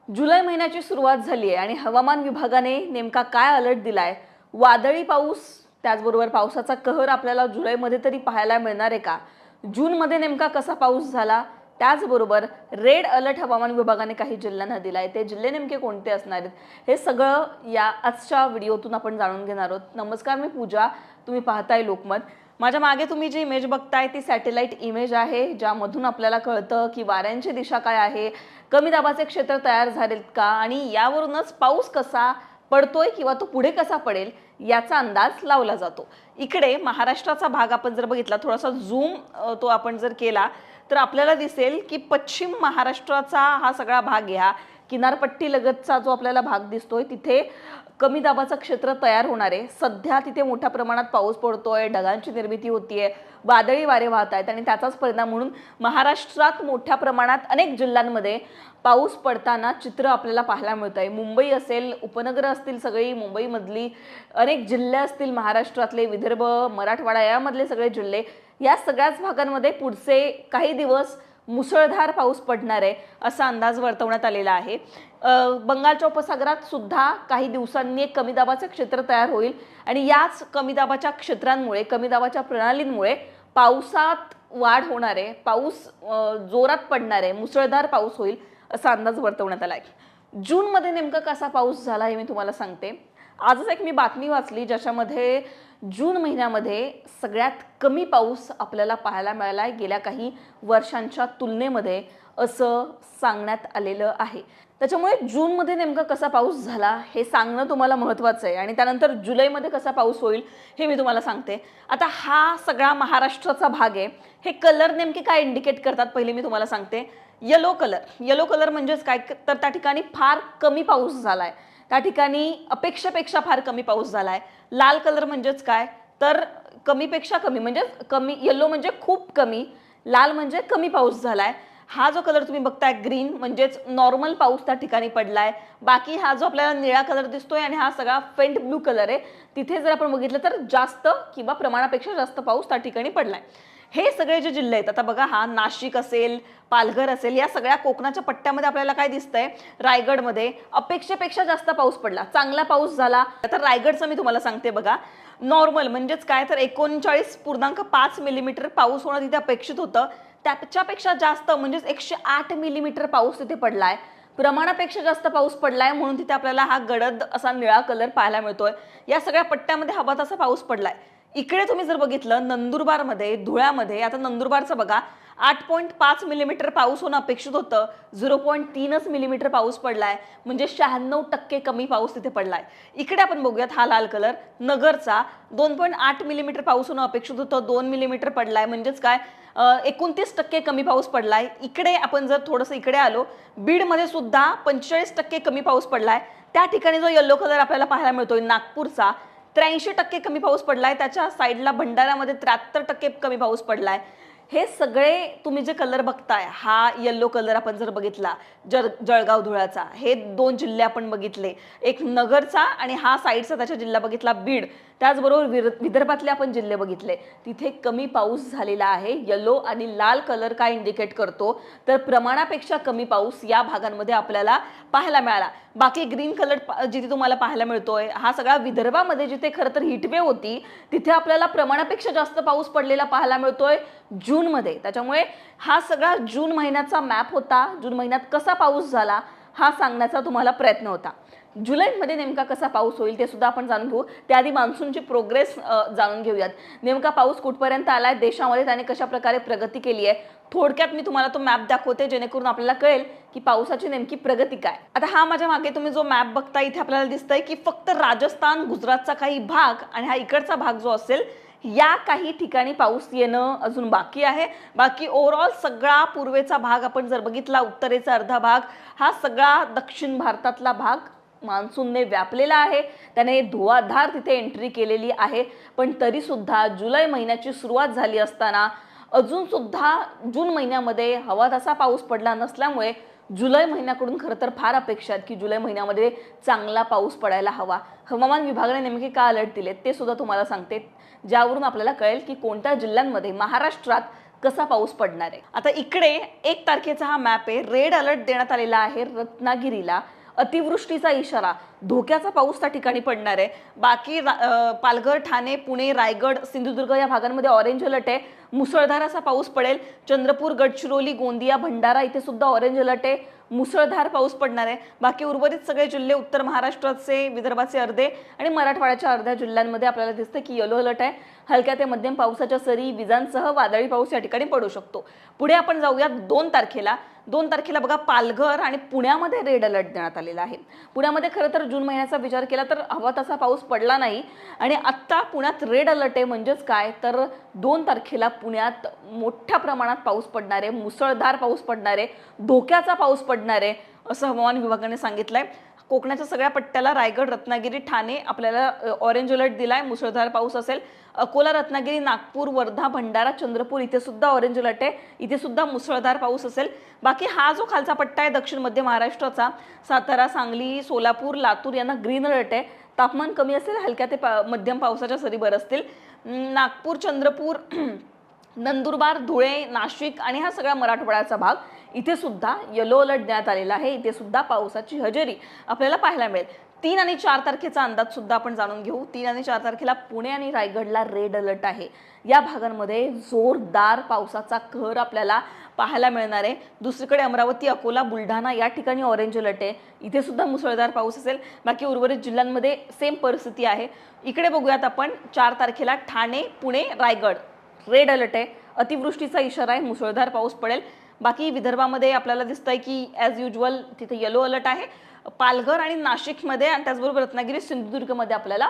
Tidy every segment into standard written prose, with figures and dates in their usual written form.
जुलै महिन्याची सुरुवात झाली आहे आणि हवामान विभागाने नेमका काय अलर्ट दिलाय? वादळी पाऊस, त्याचबरोबर पावसाचा कहर आपल्याला जुलैमध्ये तरी पाहायला मिळणार आहे का? जूनमध्ये नेमका कसा पाऊस झाला? त्याचबरोबर रेड अलर्ट हवामान विभागाने काही जिल्ह्यांना दिलाय, ते जिल्हे नेमके कोणते असणार आहेत? हे सगळं या आजच्या व्हिडिओतून आपण जाणून घेणार आहोत. नमस्कार, मी पूजा, तुम्ही पाहताय लोकमत. माझ्या मागे तुम्ही जी इमेज बघताय ती सॅटेलाइट इमेज आहे, ज्यामधून आपल्याला कळतं की वाऱ्यांची दिशा काय आहे, कमी दाबाचे क्षेत्र तयार झालेत का आणि यावरूनच पाऊस कसा पडतोय किंवा तो पुढे कसा पडेल याचा अंदाज लावला जातो. इकडे महाराष्ट्राचा भाग आपण जर बघितला, थोडासा झूम तो आपण जर केला तर आपल्याला दिसेल की पश्चिम महाराष्ट्राचा हा सगळा भाग, ह्या किनारपट्टी लगतचा जो आपल्याला भाग दिसतोय, तिथे कमी दाबाचं क्षेत्र तयार होणार आहे. सध्या तिथे मोठ्या प्रमाणात पाऊस पडतोय, ढगांची निर्मिती होतीये, वादळी वारे वाहत आहेत आणि त्याचाच परिणाम म्हणून महाराष्ट्रात मोठ्या प्रमाणात अनेक जिल्ह्यांमध्ये पाऊस पडताना चित्र आपल्याला पाहायला मिळत आहे. मुंबई असेल, उपनगरं असतील, सगळी मुंबईमधली अनेक जिल्हे असतील, महाराष्ट्रातले विदर्भ, मराठवाडा यामधले सगळे जिल्हे, या सगळ्याच भागांमध्ये पुढचे काही दिवस मुसळधार पाऊस पडणार आहे असा अंदाज वर्तवण्यात आलेला आहे. बंगालच्या उपसागरात सुद्धा काही दिवसांनी एक कमी दाबाचं क्षेत्र तयार होईल आणि याच कमी दाबाच्या क्षेत्रांमुळे, कमी दाबाच्या प्रणालींमुळे पावसात वाढ होणार आहे, पाऊस जोरात पडणार आहे, मुसळधार पाऊस होईल असा अंदाज वर्तवण्यात आला आहे. जूनमध्ये नेमका कसा पाऊस झाला हे मी तुम्हाला सांगते. आजच एक मी बातमी वाचली ज्याच्यामध्ये जून महिन्यामध्ये सगळ्यात कमी पाऊस आपल्याला पाहायला मिळाला आहे गेल्या काही वर्षांच्या तुलनेमध्ये, असं सांगण्यात आलेलं आहे. त्याच्यामुळे जूनमध्ये नेमका कसा पाऊस झाला हे सांगणं तुम्हाला महत्त्वाचं आहे आणि त्यानंतर जुलैमध्ये कसा पाऊस होईल हे मी तुम्हाला सांगते. आता हा सगळा महाराष्ट्राचा भाग आहे. हे कलर नेमके काय इंडिकेट करतात पहिले मी तुम्हाला सांगते. येलो कलर म्हणजेच काय, तर त्या ठिकाणी फार कमी पाऊस झालाय, त्या ठिकाणी अपेक्षेपेक्षा फार कमी पाऊस झालाय. लाल कलर म्हणजेच काय, तर कमीपेक्षा कमी, म्हणजे कमी. येलो म्हणजे खूप कमी, लाल म्हणजे कमी पाऊस झालाय. हा जो कलर तुम्ही बघताय ग्रीन म्हणजेच नॉर्मल पाऊस त्या ठिकाणी पडलाय. बाकी हा जो आपल्याला निळा कलर दिसतोय आणि हा सगळा फेंट ब्लू कलर आहे, तिथे जर आपण बघितलं तर जास्त किंवा प्रमाणापेक्षा जास्त पाऊस त्या ठिकाणी पडलाय. हे सगळे जे जिल्हे आहेत, आता बघा, हा नाशिक असेल, पालघर असेल, या सगळ्या कोकणाच्या पट्ट्यामध्ये आपल्याला काय दिसतंय, रायगडमध्ये अपेक्षेपेक्षा जास्त पाऊस पडला, चांगला पाऊस झाला. तर रायगडचं मी तुम्हाला सांगते बघा. नॉर्मल म्हणजेच काय, तर 39.5 मिलीमीटर पाऊस होणं तिथे अपेक्षित होतं, त्याच्यापेक्षा जास्त म्हणजेच 108 मिलीमीटर पाऊस तिथे पडलाय. प्रमाणापेक्षा जास्त पाऊस पडलाय म्हणून तिथे आपल्याला हा गडद असा निळा कलर पाहायला मिळतोय. या सगळ्या पट्ट्यामध्ये हवा तसा पाऊस पडलाय. इकडे तुम्ही जर बघितलं नंदुरबारमध्ये, धुळ्यामध्ये, आता नंदुरबारचं बघा, 8.5 मिलीमीटर पाऊस होणं अपेक्षित होतं, 0.3 मिलीमीटर पाऊस पडलाय, म्हणजे 96% कमी पाऊस तिथे पडलाय. इकडे आपण बघूयात हा लाल कलर, नगरचा 2.8 मिलीमीटर पाऊस होणं अपेक्षित होतं, 2 मिलीमीटर पडलाय, म्हणजेच काय, 29% कमी पाऊस पडलाय. इकडे आपण जर थोडंसं इकडे आलो, बीडमध्ये सुद्धा 45% कमी पाऊस पडलाय. त्या ठिकाणी जो येलो कलर आपल्याला पाहायला मिळतोय नागपूरचा, 83% कमी पाऊस पडलाय. त्याच्या साईडला भंडाऱ्यामध्ये 73% कमी पाऊस पडलाय. हे सगळे तुम्ही जे कलर बघताय, हा येलो कलर आपण जर बघितला जळगाव धुळ्याचा, हे 2 जिल्हे आपण बघितले, एक नगरचा आणि हा साईडचा त्याचा जिल्हा बघितला बीड, त्याचबरोबर विदर्भातले आपण जिल्हे बघितले, तिथे कमी पाऊस झालेला आहे. येलो आणि लाल कलर काय इंडिकेट करतो, तर प्रमाणापेक्षा कमी पाऊस या भागांमध्ये आपल्याला पाहायला मिळाला. बाकी ग्रीन कलर जिथे तुम्हाला पाहायला मिळतोय, हा सगळा विदर्भामध्ये, जिथे खरं तर हीटवेव होती, तिथे आपल्याला प्रमाणापेक्षा जास्त पाऊस पडलेला पाहायला मिळतोय जूनमध्ये. त्याच्यामुळे हा सगळा जून महिन्याचा मॅप होता. जून महिन्यात कसा पाऊस झाला हा सांगण्याचा तुम्हाला प्रयत्न होता. जुलैमध्ये नेमका कसा पाऊस होईल ते सुद्धा आपण जाणून घेऊ. त्याआधी मान्सूनची प्रोग्रेस जाणून घेऊयात. नेमका पाऊस कुठपर्यंत आलाय देशामध्ये, त्याने कशा प्रकारे प्रगती केली आहे, थोडक्यात मी तुम्हाला तो मॅप दाखवते, जेणेकरून आपल्याला कळेल की पावसाची नेमकी प्रगती काय. आता हा माझ्या मागे तुम्ही जो मॅप बघता, इथे आपल्याला दिसतंय की फक्त राजस्थान, गुजरातचा काही भाग आणि हा इकडचा भाग जो असेल, या काही ठिकाणी पाऊस येणं अजून बाकी आहे. बाकी ओव्हरऑल सगळा पूर्वेचा भाग आपण जर बघितला, उत्तरेचा अर्धा भाग, हा सगळा दक्षिण भारतातला भाग मान्सूनने व्यापलेला आहे. त्याने धुवाधार तिथे एंट्री केलेली आहे. पण तरी सुद्धा जुलै महिन्याची सुरुवात झाली असताना अजून सुद्धा जून महिन्यामध्ये हवा तसा पाऊस पडला नसल्यामुळे जुलै महिन्याकडून खरं तर फार अपेक्षा आहेत की जुलै महिन्यामध्ये चांगला पाऊस पडायला हवा. हवामान विभागाने नेमके का अलर्ट दिले ते सुद्धा तुम्हाला सांगते, ज्यावरून आपल्याला कळेल की कोणत्या जिल्ह्यांमध्ये महाराष्ट्रात कसा पाऊस पडणार आहे। आता इकडे 1 तारखेचा हा मॅप आहे। रेड अलर्ट देण्यात आलेला आहे रत्नागिरीला, अतिवृष्टीचा इशारा, धोक्याचा पाऊस त्या ठिकाणी पडणार आहे। बाकी पालघर, ठाणे, पुणे, रायगड, सिंधुदुर्ग या भागांमध्ये ऑरेंज अलर्ट आहे, मुसळधार असा पाऊस पडेल। चंद्रपूर, गडचिरोली, गोंदिया, भंडारा इथे सुद्धा ऑरेंज अलर्ट आहे, मुसळधार पाऊस पडणार आहे। बाकी उर्वरित सगळे जिल्हे, उत्तर महाराष्ट्राचे, विदर्भाचे अर्धे आणि मराठवाड्याच्या अर्ध्या जिल्ह्यांमध्ये आपल्याला दिसतं की येलो अलर्ट आहे। हलक्या ते मध्यम पावसाच्या सरी, विजांसह वादळी पाऊस या ठिकाणी पडू शकतो। पुढे आपण जाऊया 2 तारखेला। 2 तारखेला बघा पालघर आणि पुण्यामध्ये रेड अलर्ट देण्यात आलेला आहे। पुण्यामध्ये खरं तर जून महिन्याचा विचार केला तर हवा तसा पाऊस पडला नाही आणि आत्ता पुण्यात रेड अलर्ट आहे। म्हणजेच काय तर 2 तारखेला पुण्यात मोठ्या प्रमाणात पाऊस पडणार आहे, मुसळधार पाऊस पडणार आहे, धोक्याचा पाऊस पडणार आहे असं हवामान विभागाने सांगितलंय। कोकणाच्या सगळ्या पट्ट्याला रायगड, रत्नागिरी, ठाणे आपल्याला ऑरेंज अलर्ट दिलाय, मुसळधार पाऊस असेल। अकोला, रत्नागिरी, नागपूर, वर्धा, भंडारा, चंद्रपूर इथे सुद्धा ऑरेंज अलर्ट आहे, इथे सुद्धा मुसळधार पाऊस असेल। बाकी हा जो खालचा पट्टा आहे दक्षिण मध्य महाराष्ट्राचा, सातारा, सांगली, सोलापूर, लातूर यांना ग्रीन अलर्ट आहे। तापमान कमी असेल, हलक्या ते मध्यम पावसाच्या सरी बरसतील। नागपूर, चंद्रपूर, नंदुरबार, धुळे, नाशिक आणि हा सगळा मराठवाड्याचा भाग इथे सुद्धा येलो अलर्ट देण्यात आलेला आहे, इथे सुद्धा पावसाची हजेरी आपल्याला पाहायला मिळेल। 3 आणि 4 तारखेचा अंदाज सुद्धा आपण जाणून घेऊ। 3 आणि 4 तारखेला पुणे आणि रायगडला रेड अलर्ट आहे। या भागांमध्ये जोरदार पावसाचा कहर आपल्याला पाहायला मिळणार आहे। दुसरीकडे अमरावती, अकोला, बुलढाणा या ठिकाणी ऑरेंज अलर्ट आहे, इथे सुद्धा मुसळधार पाऊस असेल। बाकी उर्वरित जिल्ह्यांमध्ये सेम परिस्थिती आहे। इकडे बघूयात आपण 4 तारखेला ठाणे, पुणे, रायगड रेड अलर्ट आहे, अतिवृष्टीचा इशारा आहे, मुसळधार पाऊस पडेल। बाकी विदर्भामध्ये आपल्याला दिसतंय की ॲज युजल तिथे येलो अलर्ट आहे। पालघर आणि नाशिकमध्ये आणि त्याचबरोबर रत्नागिरी, सिंधुदुर्गमध्ये आपल्याला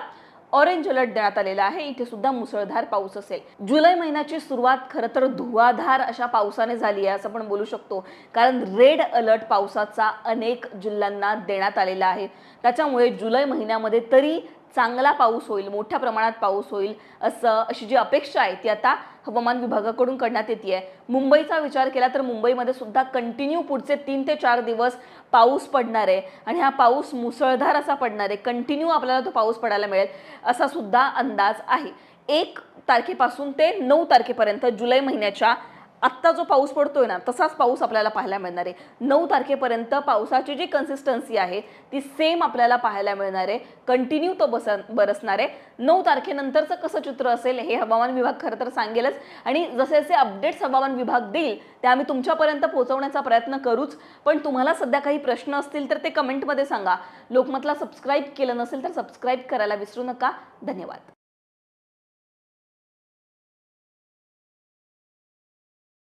ऑरेंज अलर्ट देण्यात आलेला आहे, इथे सुद्धा मुसळधार पाऊस असेल। जुलै महिन्याची सुरुवात खरं तर धुवाधार अशा पावसाने झाली आहे असं आपण बोलू शकतो, कारण रेड अलर्ट पावसाचा अनेक जिल्ह्यांना देण्यात आलेला आहे। त्याच्यामुळे जुलै महिन्यामध्ये तरी चांगला पाऊस होईल, मोठ्या प्रमाणात पाऊस होईल अशी जी अपेक्षा आहे ती आता हवामान विभागाकडून करण्यात येते। मुंबईचा विचार केला तर मुंबईमध्ये सुद्धा कंटिन्यू पुढचे 3 ते 4 दिवस पाऊस पडणार आहे आणि हा पाऊस मुसळधार असा पडणार आहे, कंटिन्यू आपल्याला तो पाऊस पडायला मिळेल असा सुद्धा अंदाज आहे। 1 तारखेपासून ते 9 तारखेपर्यंत जुलै महिन्याच्या आत्ता जो पाऊस पडतोय ना तसाच पाऊस आपल्याला पाहायला मिळणार आहे। 9 तारखेपर्यंत पावसाची जी कन्सिस्टन्सी आहे ती सेम आपल्याला पाहायला मिळणार आहे, कंटिन्यू तो बरसणार आहे। 9 तारखेनंतरचं कसं चित्र असेल हे हवामान विभाग खरं तर सांगेलच आणि जसे जसे अपडेट्स हवामान विभाग देईल ते आम्ही तुमच्यापर्यंत पोहोचवण्याचा प्रयत्न करूच। पण तुम्हाला सध्या काही प्रश्न असतील तर ते कमेंटमध्ये सांगा। लोकमतला सबस्क्राईब केलं नसेल तर सबस्क्राईब करायला विसरू नका। धन्यवाद।